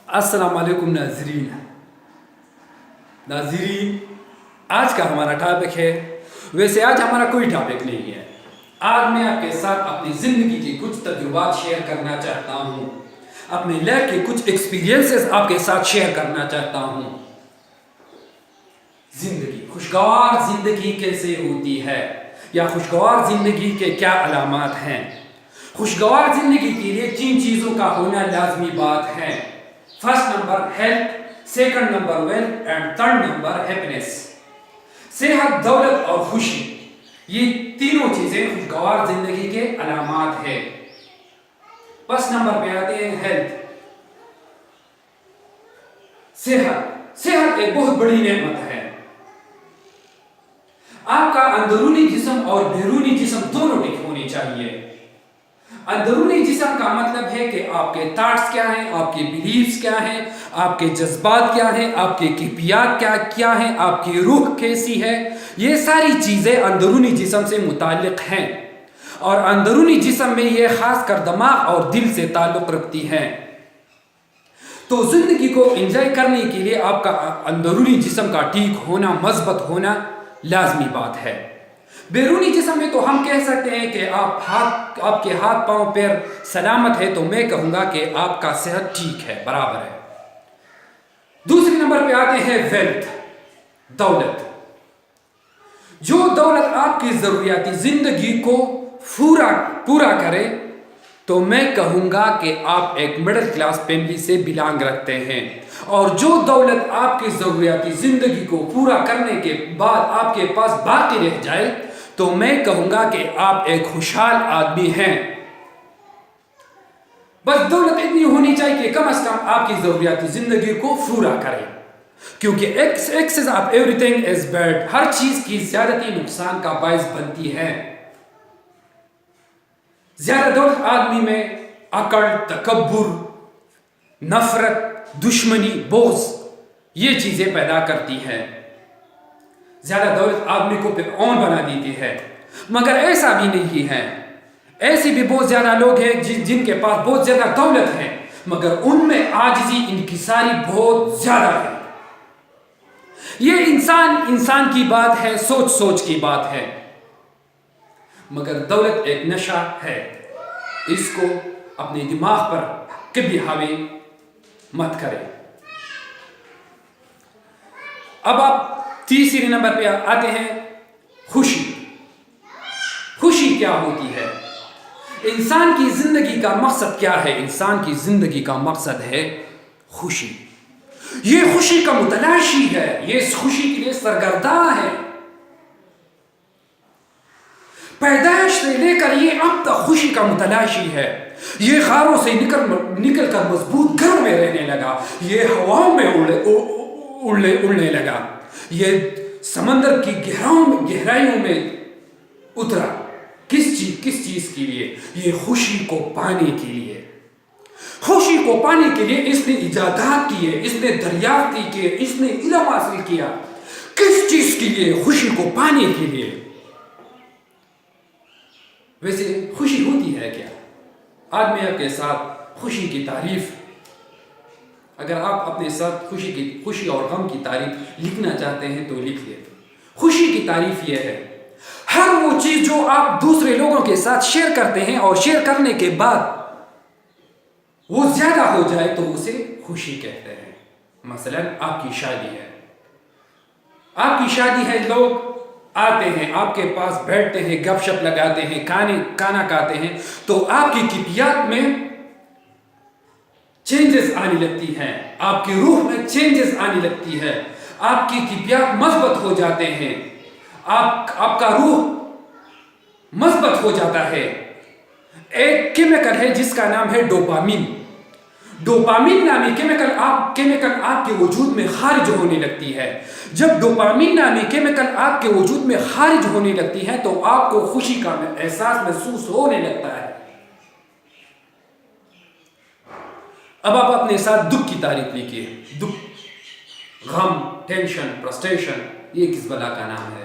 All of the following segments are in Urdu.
السلام علیکم ناظرین آج کا ہمارا ٹاپک ہے، ویسے آج ہمارا کوئی ٹاپک نہیں ہے۔ آج میں آپ کے ساتھ اپنی زندگی کی کچھ تجربات شیئر کرنا چاہتا ہوں، اپنے لائف کے کچھ ایکسپیرینسز آپ کے ساتھ شیئر کرنا چاہتا ہوں۔ زندگی، خوشگوار زندگی کیسے ہوتی ہے، یا خوشگوار زندگی کے کیا علامات ہیں؟ خوشگوار زندگی کے لیے 3 چیزوں کا ہونا لازمی بات ہے۔ First number health, second number wealth and third number happiness. صحت، دولت اور خوشی، یہ تینوں چیزیں خوشگوار زندگی کے علامات ہیں۔ فرسٹ نمبر پہ آتے ہیں ہیلتھ۔ صحت ایک بہت بڑی نعمت ہے۔ آپ کا اندرونی جسم اور بیرونی جسم دونوں ٹھیک ہونی چاہیے۔ اندرونی جسم کا مطلب ہے کہ آپ کے تھاٹس کیا ہیں، آپ کے بلیفز کیا ہیں، آپ کے جذبات کیا ہیں، آپ کے کیفیات کیا ہیں، آپ کی روح کیسی ہے، یہ ساری چیزیں اندرونی جسم سے متعلق ہیں، اور اندرونی جسم میں یہ خاص کر دماغ اور دل سے تعلق رکھتی ہیں۔ تو زندگی کو انجوائے کرنے کے لیے آپ کا اندرونی جسم کا ٹھیک ہونا، مثبت ہونا لازمی بات ہے۔ بیرونی جسم میں تو ہم کہہ سکتے ہیں کہ آپ کے ہاتھ پاؤں پیر سلامت ہے، تو میں کہوں گا کہ آپ کا صحت ٹھیک ہے، برابر ہے۔ دوسرے نمبر پہ آتے ہیں ویلتھ، دولت۔ جو دولت آپ کی ضروریاتی زندگی کو پورا کرے، تو میں کہوں گا کہ آپ ایک مڈل کلاس فیملی سے بلانگ رکھتے ہیں، اور جو دولت آپ کی ضروریاتی زندگی کو پورا کرنے کے بعد آپ کے پاس باقی رہ جائے، تو میں کہوں گا کہ آپ ایک خوشحال آدمی ہیں۔ بس دولت اتنی ہونی چاہیے کہ کم از کم آپ کی ضروریاتی زندگی کو پورا کرے، کیونکہ excess of everything is bad, ہر چیز کی زیادتی نقصان کا باعث بنتی ہے۔ زیادہ دولت آدمی میں اکڑ، تکبر، نفرت، دشمنی، بغض، یہ چیزیں پیدا کرتی ہے۔ زیادہ دولت آدمی کو پھر اون بنا دیتی ہے، مگر ایسا بھی نہیں ہے۔ ایسے بھی بہت زیادہ لوگ ہیں جن کے پاس بہت زیادہ دولت ہے، مگر ان میں عاجزی، انکساری بہت زیادہ ہے۔ یہ انسان کی بات ہے، سوچ کی بات ہے۔ مگر دولت ایک نشہ ہے، اس کو اپنے دماغ پر کبھی حاوی مت کرے۔ اب آپ تیسری نمبر پہ آتے ہیں خوشی۔ خوشی کیا ہوتی ہے؟ انسان کی زندگی کا مقصد کیا ہے؟ انسان کی زندگی کا مقصد ہے خوشی۔ یہ خوشی کا متلاشی ہے، یہ اس خوشی کے لیے سرگرداں ہے۔ پیدائش سے لے کر یہ اب تک خوشی کا متلاشی ہے۔ یہ غاروں سے نکل کر مضبوط گھروں میں رہنے لگا، یہ ہواؤں میں اڑنے لگا، یہ سمندر کی گہرائیوں میں اترا۔ کس چیز کے لیے؟ یہ خوشی کو پانے کے لیے۔ خوشی کو پانے کے لیے اس نے ایجادات کیے، اس نے دریافت کیے، اس نے علم حاصل کیا۔ کس چیز کے لیے؟ خوشی کو پانے کے لیے۔ ویسے خوشی ہوتی ہے کیا؟ آج میں آپ کے ساتھ خوشی کی تعریف، اگر آپ اپنے ساتھ خوشی اور غم کی تعریف لکھنا چاہتے ہیں تو لکھ لیں۔ خوشی کی تعریف یہ ہے، ہر وہ چیز جو آپ دوسرے لوگوں کے ساتھ شیئر کرتے ہیں اور شیئر کرنے کے بعد وہ زیادہ ہو جائے تو اسے خوشی کہتے ہیں۔ مثلا آپ کی شادی ہے، لوگ آتے ہیں آپ کے پاس، بیٹھتے ہیں، گپ شپ لگاتے ہیں، کھانا کھاتے ہیں، تو آپ کی کیفیات میں چینجز آنے لگتی ہیں، آپ کی روح میں چینجز آنے لگتی ہے، آپ کی کیفیات مثبت ہو جاتے ہیں، آپ کا روح مثبت ہو جاتا ہے۔ ایک کیمیکل ہے جس کا نام ہے ڈوپامین۔ ڈوپامین نامی کیمیکل آپ کے وجود میں خارج ہونے لگتی ہے۔ جب ڈوپامین نامی کیمیکل آپ کے وجود میں خارج ہونے لگتی ہے تو آپ کو خوشی کا احساس محسوس ہونے لگتا ہے۔ اب آپ اپنے ساتھ دکھ کی تعریف لکھیے۔ دکھ، غم، ٹینشن، فرسٹریشن، یہ کس بلا کا نام ہے؟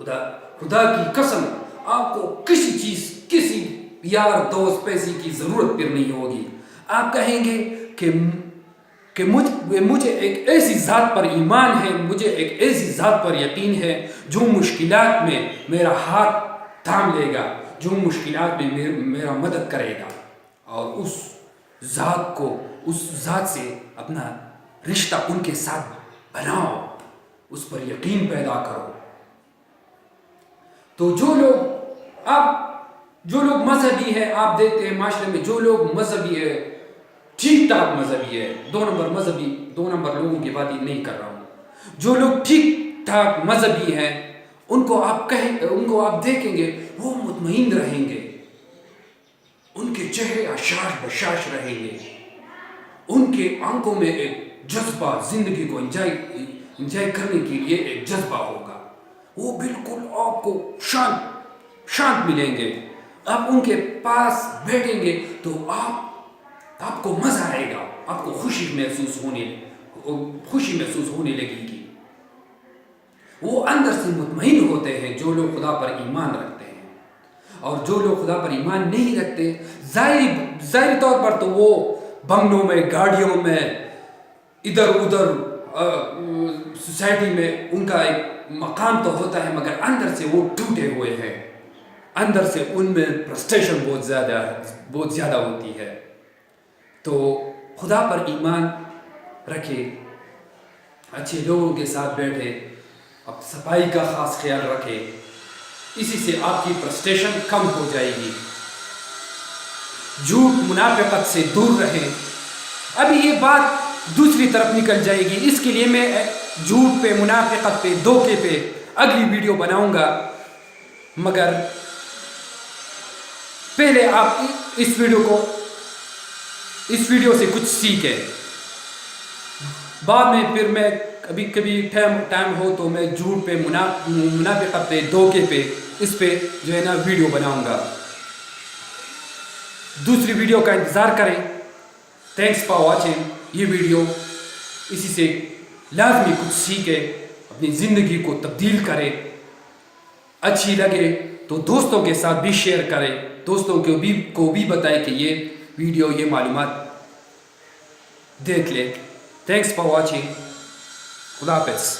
خدا کی قسم آپ کو کسی چیز کسی یار دوست پیسے کی ضرورت پھر نہیں ہوگی. آپ کہیں گے کہ مجھے ایک ایسی ذات پر ایمان ہے, مجھے ایک ایسی ذات پر یقین ہے جو مشکلات میں میرا ہاتھ تھام لے گا, جو مشکلات میں میرا مدد کرے گا. اور اس ذات سے اپنا رشتہ ان کے ساتھ بناؤ, اس پر یقین پیدا کرو. تو جو لوگ مذہبی ہے, آپ دیکھتے ہیں معاشرے میں جو لوگ مذہبی ہے, ٹھیک ٹھاک مذہبی ہے, 2 نمبر لوگوں کی بات نہیں کر رہا ہوں, جو لوگ ٹھیک ٹھاک مذہبی ہیں ان کو آپ دیکھیں گے وہ مطمئن رہیں گے, ان کے چہرے اشاش بشاش رہیں گے, ان کے آنکھوں میں ایک جذبہ, زندگی کو انجوائے کرنے کے لیے ایک جذبہ ہوگا. وہ بالکل آپ کو شانت ملیں گے. آپ ان کے پاس بیٹھیں گے تو آپ کو مزہ آئے گا, آپ کو خوشی محسوس ہونے لگے گی. وہ اندر سے مطمئن ہوتے ہیں جو لوگ خدا پر ایمان رکھتے ہیں. اور جو لوگ خدا پر ایمان نہیں رکھتے, ظاہری طور پر تو وہ بنگلوں میں, گاڑیوں میں, ادھر ادھر سوسائٹی میں ان کا ایک مقام تو ہوتا ہے, مگر اندر سے وہ ٹوٹے ہوئے ہیں, اندر سے ان میں فرسٹریشن بہت زیادہ ہوتی ہے. تو خدا پر ایمان رکھے, اچھے لوگوں کے ساتھ بیٹھے, اب صفائی کا خاص خیال رکھے, اسی سے آپ کی فرسٹریشن کم ہو جائے گی. جھوٹ منافقت سے دور رہیں. ابھی یہ بات دوسری طرف نکل جائے گی, اس کے لیے میں جھوٹ پہ, منافقت پہ, دھوکے پہ اگلی ویڈیو بناؤں گا. مگر پہلے آپ اس ویڈیو سے کچھ سیکھیں. بعد میں پھر میں کبھی ٹائم ہو تو میں جھوٹ پہ, منافقت پہ, دھوکے پہ, اس پہ جو ہے نا ویڈیو بناؤں گا. دوسری ویڈیو کا انتظار کریں. Thanks for watching. یہ ویڈیو اسی سے لازمی کچھ سیکھیں, اپنی زندگی کو تبدیل کریں. اچھی لگے تو دوستوں کے ساتھ بھی شیئر کریں, دوستوں کو بھی بتائیں کہ یہ ویڈیو, یہ معلومات دیکھ لیں. Thanks for watching. خدا حافظ.